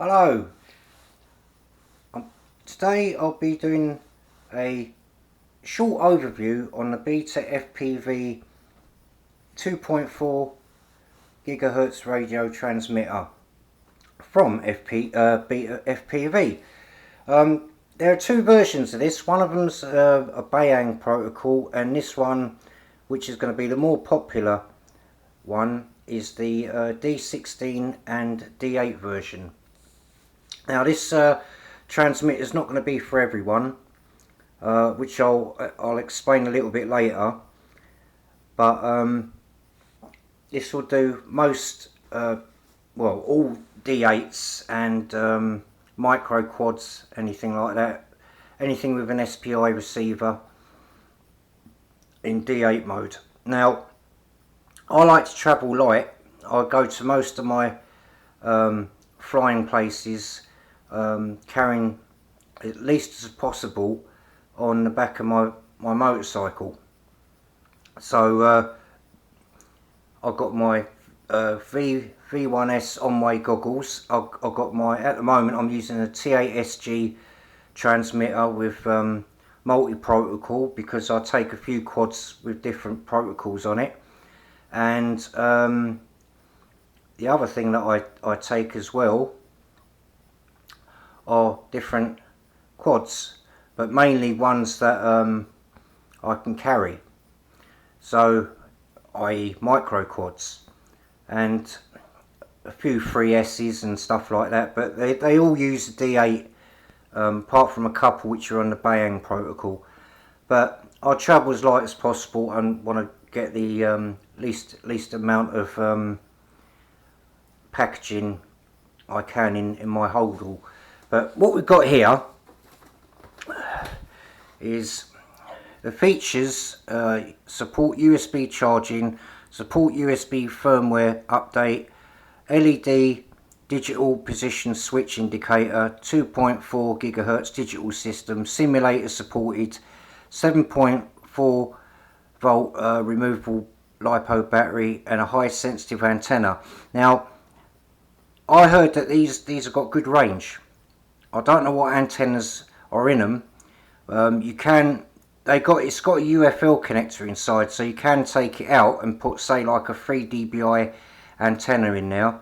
Hello. Today I'll be doing a short overview on the Betafpv 2.4 gigahertz radio transmitter from FPV. There are two versions of this. One of them's a Bayang protocol, and this one, which is going to be the more popular one, is the D16 and D8 version. Now this transmitter is not going to be for everyone, which I'll explain a little bit later, but this will do most, well, all D8s and micro quads, anything like that, anything with an SPI receiver in D8 mode. Now I like to travel light. I go to most of my flying places carrying at least as possible on the back of my motorcycle. So I've got my V1S on-way goggles. I've got my, at the moment I'm using a T8SG transmitter with multi-protocol, because I take a few quads with different protocols on it. And the other thing that I take as well are different quads, but mainly ones that I can carry, so i.e. micro quads, and a few 3S's and stuff like that, but they all use the D8, apart from a couple which are on the Bayang protocol. But I travel as light as possible and want to get the least amount of packaging I can in my holdall. But what we've got here is the features: support USB charging, support USB firmware update, LED digital position switch indicator, 2.4 gigahertz digital system, simulator supported, 7.4 volt removable LiPo battery, and a high sensitive antenna. Now I heard that these have got good range. I don't know what antennas are in them. It's got a UFL connector inside, so you can take it out and put, say, like a 3 dBi antenna in there,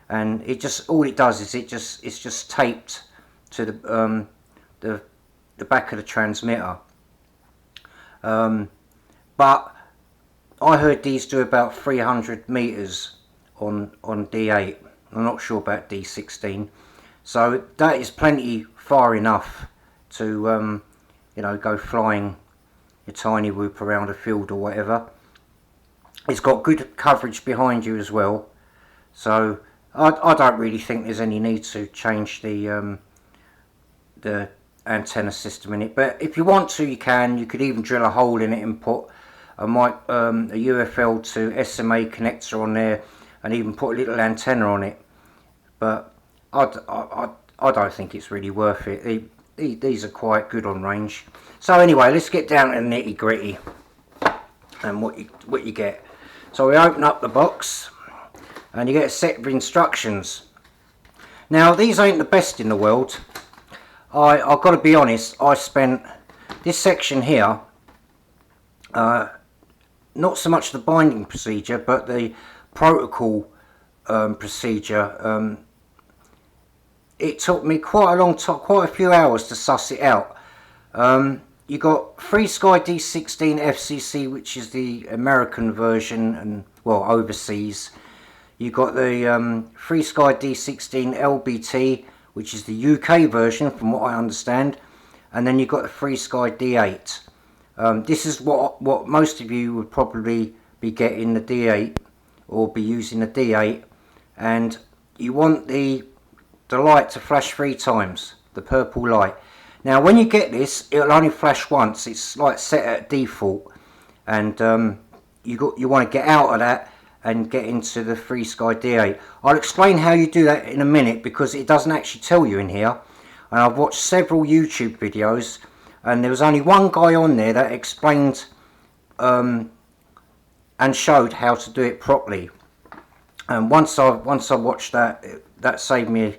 and all it does is it's just taped to the back of the transmitter. But I heard these do about 300 meters on D8. I'm not sure about D16. So that is plenty far enough to you know, go flying your tiny whoop around a field or whatever. It's got good coverage behind you as well, so I don't really think there's any need to change the antenna system in it. But if you want to, you can. You could even drill a hole in it and put a UFL to SMA connector on there, and even put a little antenna on it. But I don't think it's really worth it. These are quite good on range. So anyway, let's get down to the nitty gritty and what you get. So we open up the box and you get a set of instructions. Now these ain't the best in the world. I've got to be honest, I spent this section here, not so much the binding procedure but the protocol procedure. It took me quite a long time, quite a few hours to suss it out. You got FRSKY D16 FCC, which is the American version, and well, overseas. You got the FRSKY D16 LBT, which is the UK version, from what I understand, and then you got the FRSKY D8. This is what most of you would probably be getting, the D8, or be using the D8, and you want the light to flash 3 times, the purple light. Now when you get this, it'll only flash once. It's like set at default, and you want to get out of that and get into the FRSKY D8. I'll explain how you do that in a minute, because it doesn't actually tell you in here, and I've watched several YouTube videos and there was only one guy on there that explained and showed how to do it properly. And once I watched that, that saved me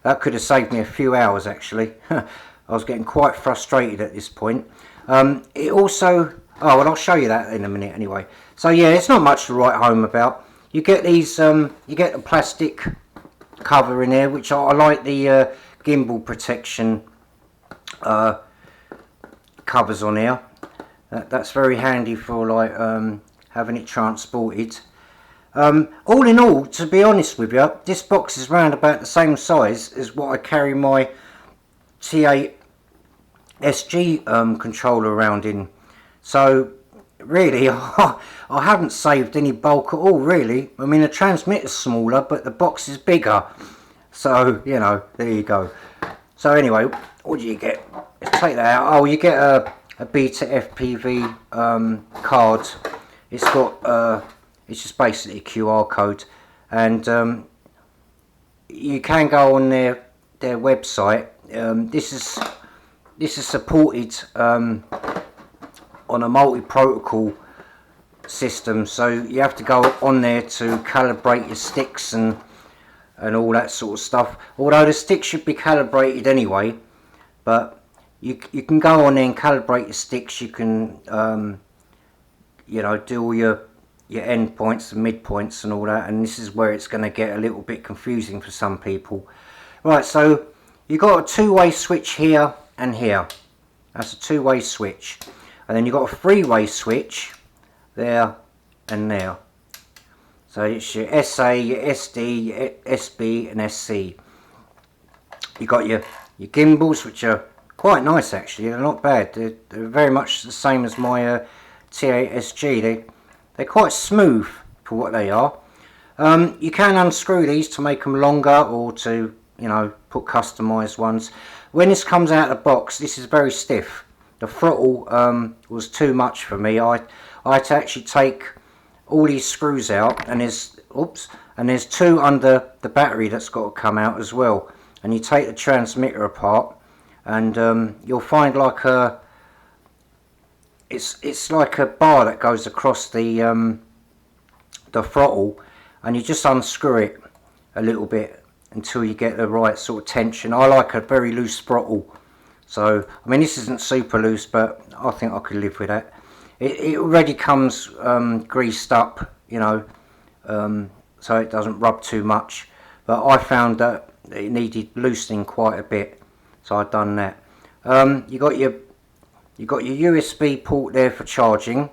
That could have saved me a few hours actually. I was getting quite frustrated at this point. It also, oh well, I'll show you that in a minute anyway. So yeah, it's not much to write home about. You get these, you get the plastic cover in there, which I like the gimbal protection covers on here. That's very handy for like having it transported. All in all, to be honest with you, this box is round about the same size as what I carry my T8 SG controller around in. So really, I haven't saved any bulk at all really. I mean, the transmitter's smaller, but the box is bigger. So, you know, there you go. So anyway, what do you get? Let's take that out. Oh, you get a Betafpv card. It's got it's just basically a QR code, and you can go on their website. This is supported on a multi-protocol system, so you have to go on there to calibrate your sticks and all that sort of stuff. Although the sticks should be calibrated anyway, but you can go on there and calibrate your sticks. You can you know, do all your end points and mid points and all that, and this is where it's going to get a little bit confusing for some people. Right, so you've got a two-way switch here and here. That's a two-way switch, and then you've got a three-way switch there and there. So it's your SA, your SD, your SB and SC. You've got your gimbals, which are quite nice actually. They're not bad. They're very much the same as my T8 SG. They're quite smooth for what they are. You can unscrew these to make them longer, or to, you know, put customized ones. When this comes out of the box, this is very stiff. The throttle was too much for me. I had to actually take all these screws out, and there's two under the battery that's got to come out as well. And you take the transmitter apart, and you'll find like a it's like a bar that goes across the throttle, and you just unscrew it a little bit until you get the right sort of tension. I like a very loose throttle, so I mean, this isn't super loose, but I think I could live with that. It already comes greased up, you know, so it doesn't rub too much, but I found that it needed loosening quite a bit, so I've done that. You got your USB port there for charging.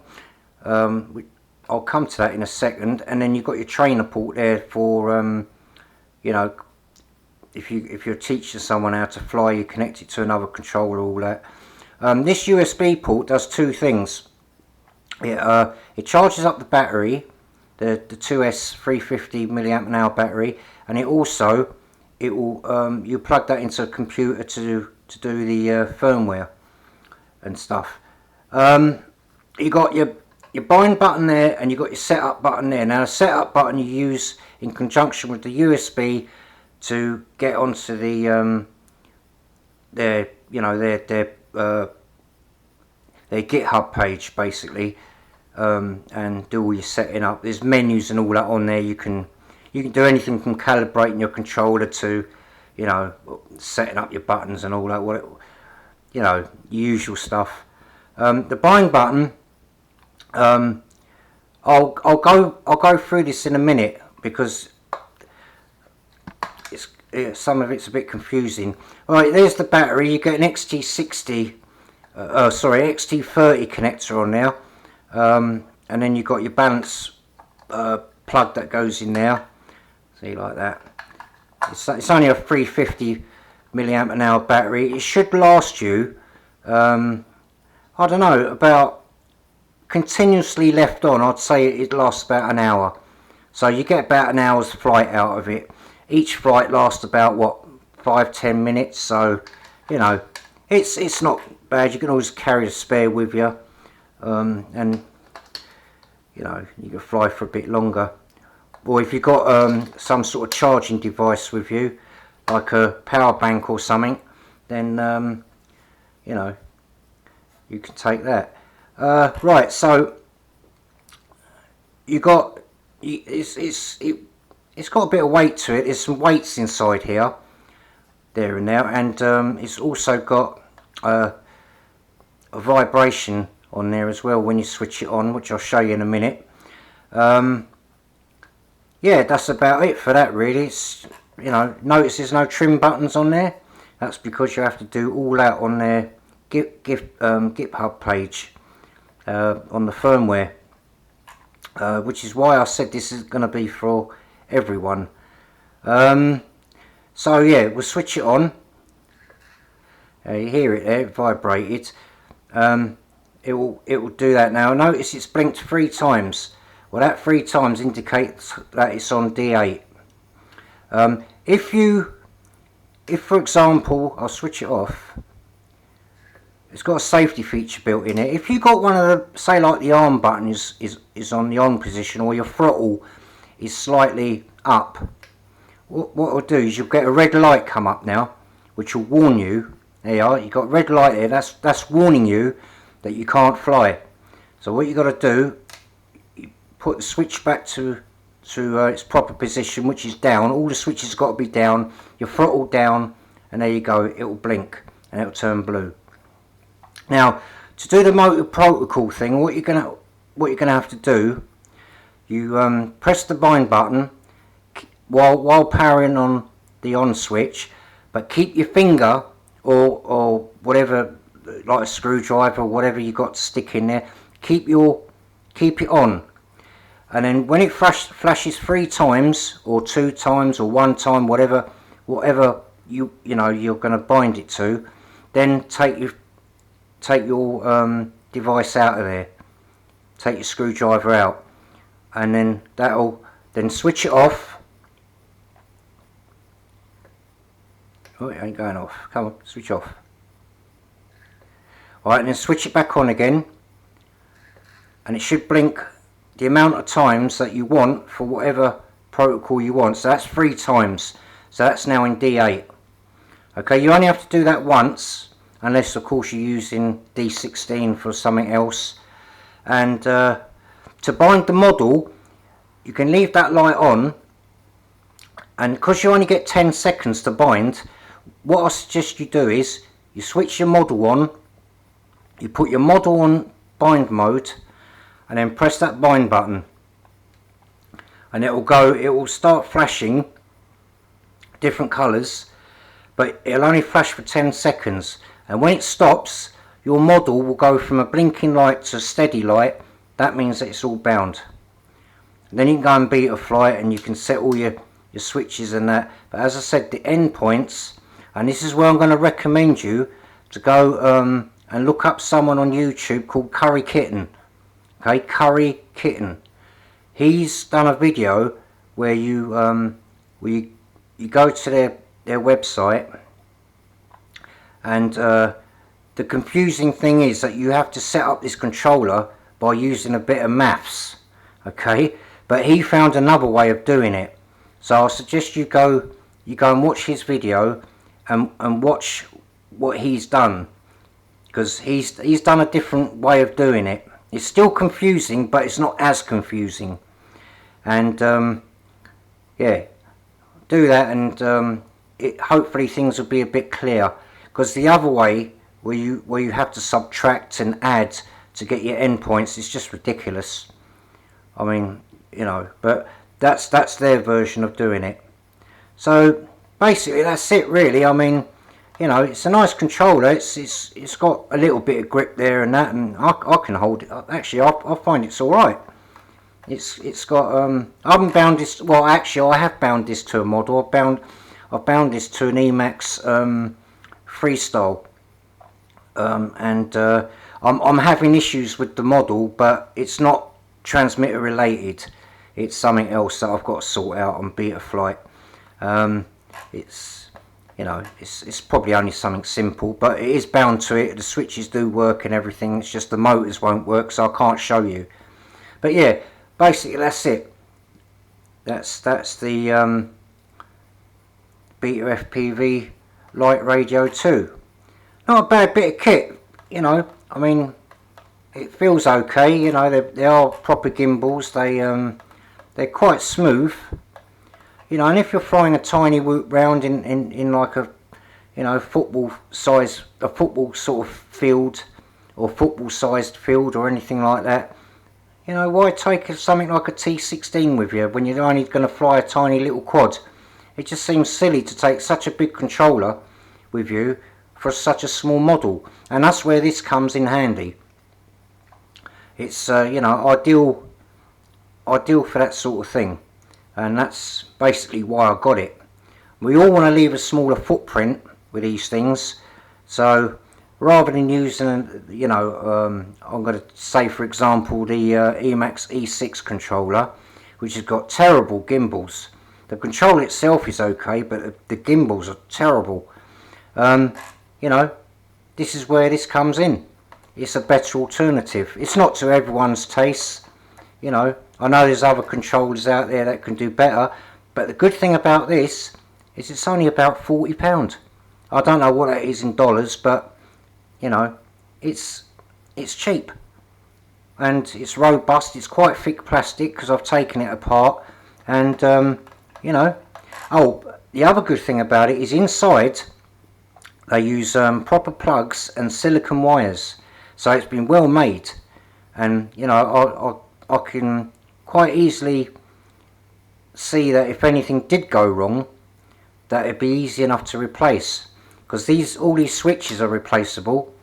I'll come to that in a second. And then you've got your trainer port there for, you know, if you're teaching someone how to fly, you connect it to another controller, all that. This USB port does two things. It charges up the battery, the 2S 350 mAh battery, and it will you plug that into a computer to do the firmware and stuff. You got your bind button there, and you got your setup button there. Now the setup button you use in conjunction with the USB to get onto the their GitHub page basically, and do all your setting up. There's menus and all that on there. You can do anything from calibrating your controller to, you know, setting up your buttons and all that. You know, usual stuff. The bind button, I'll go through this in a minute, because some of it's a bit confusing. Right, there's the battery. You get an XT30 connector on there, and then you've got your balance plug that goes in there. See, like that. It's only a 350 mAh battery. It should last you, I don't know, about, continuously left on, I'd say it lasts about an hour. So you get about an hour's flight out of it. Each flight lasts about, what, 5-10 minutes. So, you know, it's not bad. You can always carry a spare with you, and, you know, you can fly for a bit longer. Or if you've got some sort of charging device with you, like a power bank or something, then you know, you can take that. Right, so it's got a bit of weight to it. There's some weights inside here. there and there, and it's also got a vibration on there as well when you switch it on, which I'll show you in a minute. Yeah, that's about it for that really. It's, you know, notice there's no trim buttons on there. That's because you have to do all that on their GitHub page on the firmware, which is why I said this is going to be for everyone. So yeah, we'll switch it on. You hear it there, it vibrated. It will do that now. Notice it's blinked 3 times. Well, that 3 times indicates that it's on D8. If for example, I'll switch it off. It's got a safety feature built in it. If you got one of the, say like the arm button is on the on position, or your throttle is slightly up, what it'll do is you'll get a red light come up now, which will warn you. There you are, you've got red light there, that's warning you that you can't fly. So what you got to do, you put the switch back to its proper position, which is down. All the switches got to be down, your throttle down, and there you go, it will blink and it will turn blue. Now, to do the motor protocol thing, what you're gonna have to do, you press the bind button while powering on the on switch, but keep your finger or whatever, like a screwdriver or whatever you got to stick in there, keep it on, and then when it flashes 3 times or 2 times or 1 time, whatever you know you're going to bind it to, then take your device out of there, take your screwdriver out, and then then switch it off. Oh, it ain't going off. Come on, switch off. Alright, and then switch it back on again, and it should blink the amount of times that you want for whatever protocol you want. So that's 3 times. So that's now in D8. Okay, you only have to do that once, unless of course you're using D16 for something else. And to bind the model, you can leave that light on, and because you only get 10 seconds to bind, what I suggest you do is you switch your model on, you put your model on bind mode, and then press that bind button, and it will start flashing different colours, but it'll only flash for 10 seconds, and when it stops, your model will go from a blinking light to a steady light. That means that it's all bound. And then you can go and Betafpv it, and you can set all your switches and that. But as I said, the endpoints, and this is where I'm going to recommend you to go and look up someone on YouTube called Curry Kitten. Okay, Curry Kitten. He's done a video where you go to their website, and the confusing thing is that you have to set up this controller by using a bit of maths. Okay, but he found another way of doing it. So I suggest you go and watch his video and watch what he's done, because he's done a different way of doing it. It's still confusing, but it's not as confusing. And yeah, do that, and hopefully things will be a bit clearer. Because the other way, where you have to subtract and add to get your endpoints, is just ridiculous. I mean, you know, but that's their version of doing it. So basically that's it really. I mean, you know, it's a nice controller. It's got a little bit of grip there and that, and I can hold it. Actually, I find it's all right. It's got I haven't bound this. Well, actually, I have bound this to a model. I've bound this to an Emax Freestyle, and I'm having issues with the model, but it's not transmitter related. It's something else that I've got to sort out on Betafpv. It's, you know, it's probably only something simple, but it is bound to it. The switches do work and everything. It's just the motors won't work, so I can't show you. But yeah, basically that's it. That's the Betafpv Lite Radio 2. Not a bad bit of kit, you know. I mean, it feels okay. You know, they are proper gimbals. They're quite smooth. You know, and if you're flying a tiny whoop round in like a you know, a football sort of field, or football sized field, or anything like that. You know, why take something like a T16 with you when you're only going to fly a tiny little quad? It just seems silly to take such a big controller with you for such a small model, and that's where this comes in handy. It's you know, ideal for that sort of thing, and that's basically why I got it. We all want to leave a smaller footprint with these things, so rather than using, you know, I'm going to say for example the Emax E6 controller, which has got terrible gimbals. The controller itself is okay, but the gimbals are terrible. You know, this is where this comes in. It's a better alternative. It's not to everyone's taste, you know. I know there's other controllers out there that can do better, but the good thing about this is it's only about £40. I don't know what that is in dollars, but you know, it's cheap and it's robust. It's quite thick plastic because I've taken it apart, and you know. Oh, the other good thing about it is inside they use proper plugs and silicone wires, so it's been well made, and you know, I can quite easily see that if anything did go wrong, that it'd be easy enough to replace, because all these switches are replaceable.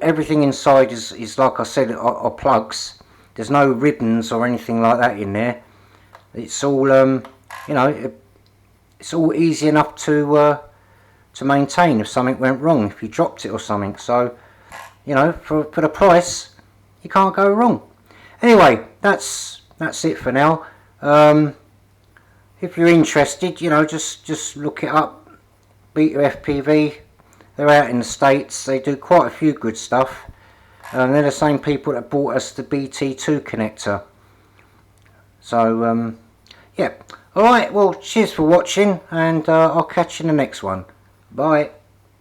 Everything inside is like I said, are plugs. There's no ribbons or anything like that in there. It's all you know, it's all easy enough to maintain if something went wrong, if you dropped it or something. So you know, for the price, you can't go wrong. Anyway, that's it for now. If you're interested, you know, just look it up. Betafpv. They're out in the States. They do quite a few good stuff. They're the same people that bought us the BT2 connector. So yeah. Alright, well, cheers for watching, and I'll catch you in the next one. Bye.